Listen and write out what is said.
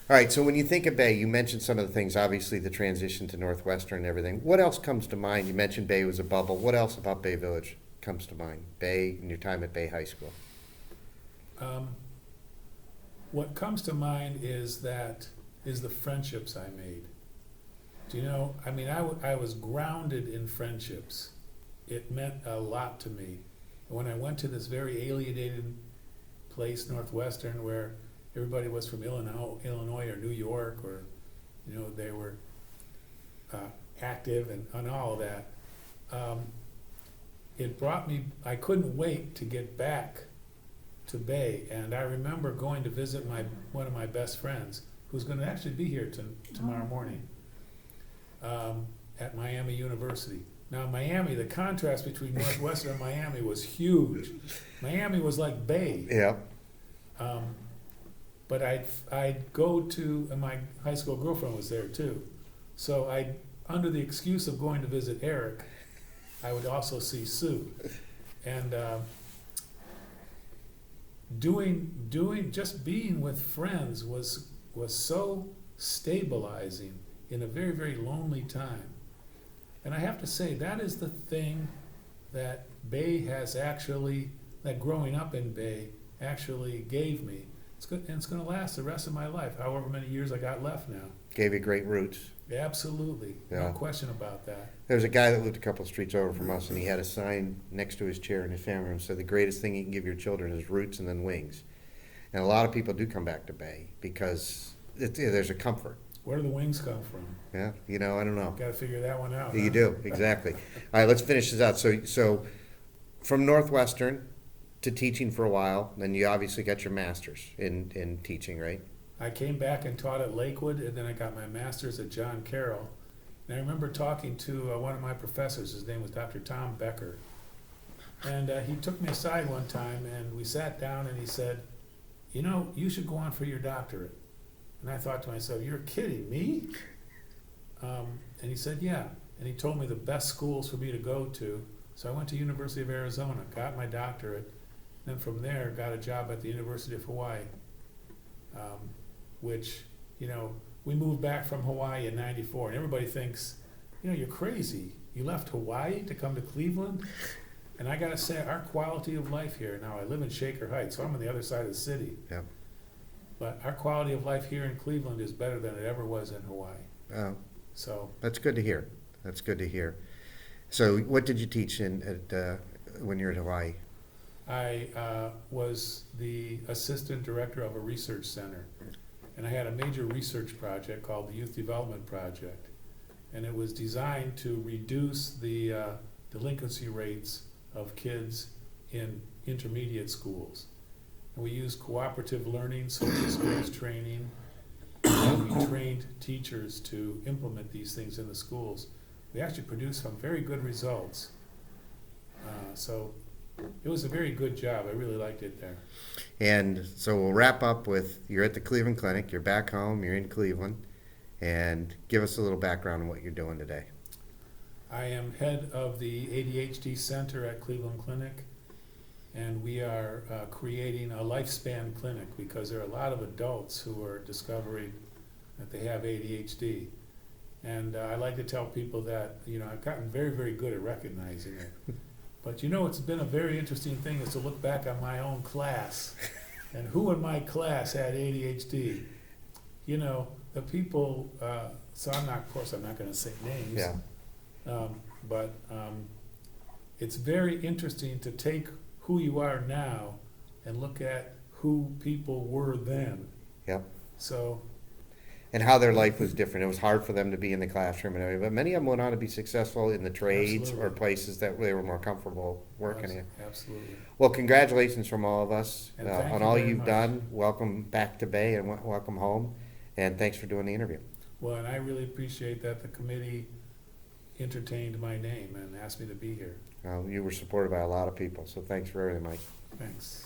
All right, so when you think of Bay, you mentioned some of the things, obviously the transition to Northwestern and everything. What else comes to mind? You mentioned Bay was a bubble. What else about Bay Village comes to mind? Bay and your time at Bay High School. Um, what comes to mind is the friendships I made. Do you know, I mean, I was grounded in friendships. It meant a lot to me. When I went to this very alienated place, Northwestern, where everybody was from Illinois or New York, or, you know, they were active and all of that, it brought me, I couldn't wait to get back to Bay. And I remember going to visit one of my best friends, who's going to actually be here tomorrow morning, at Miami University. Now, Miami, the contrast between Northwestern and Miami was huge. Miami was like Bay. Yeah. But I'd go to, and my high school girlfriend was there too. So under the excuse of going to visit Eric, I would also see Sue. And just being with friends was so stabilizing in a very, very lonely time. And I have to say, that is the thing that Bay has actually, that growing up in Bay actually gave me. And it's going to last the rest of my life, however many years I got left now. Gave you great roots. Absolutely. Yeah. No question about that. There was a guy that lived a couple of streets over from us, and he had a sign next to his chair in his family room, said the greatest thing you can give your children is roots and then wings. And a lot of people do come back to Bay because there's a comfort. Where do the wings come from? Yeah, I don't know. Got to figure that one out. You huh? do, exactly. All right, let's finish this out. So from Northwestern to teaching for a while, then you obviously got your master's in teaching, right? I came back and taught at Lakewood, and then I got my master's at John Carroll. And I remember talking to one of my professors. His name was Dr. Tom Becker. And he took me aside one time, and we sat down, and he said, you should go on for your doctorate. And I thought to myself, you're kidding me? And he said, yeah. And he told me the best schools for me to go to. So I went to University of Arizona, got my doctorate, then from there got a job at the University of Hawaii, which, we moved back from Hawaii in '94, and everybody thinks, you're crazy. You left Hawaii to come to Cleveland? And I gotta say, our quality of life here, now I live in Shaker Heights, so I'm on the other side of the city. Yeah. But our quality of life here in Cleveland is better than it ever was in Hawaii. Oh, So that's good to hear. That's good to hear. So what did you teach when you were at Hawaii? I was the assistant director of a research center, and I had a major research project called the Youth Development Project, and it was designed to reduce the delinquency rates of kids in intermediate schools. And we used cooperative learning, social skills training, and we trained teachers to implement these things in the schools. We actually produced some very good results. So it was a very good job. I really liked it there. And so we'll wrap up with, you're at the Cleveland Clinic, you're back home, you're in Cleveland, and give us a little background on what you're doing today. I am head of the ADHD Center at Cleveland Clinic, and we are creating a lifespan clinic because there are a lot of adults who are discovering that they have ADHD. And I like to tell people that, I've gotten very, very good at recognizing it. But it's been a very interesting thing is to look back on my own class and who in my class had ADHD. The people, so of course I'm not going to say names. Yeah. But it's very interesting to take who you are now and look at who people were then. Yep. So. And how their life was different. It was hard for them to be in the classroom and everything, but many of them went on to be successful in the trades Absolutely. or places that they were more comfortable working in. Absolutely. Well, congratulations from all of us And thank on you all very you've much. done. Welcome back to Bay and welcome home. And thanks for doing the interview. Well, and I really appreciate that the committee entertained my name and asked me to be here. You were supported by a lot of people, so thanks for everything, Mike. Thanks.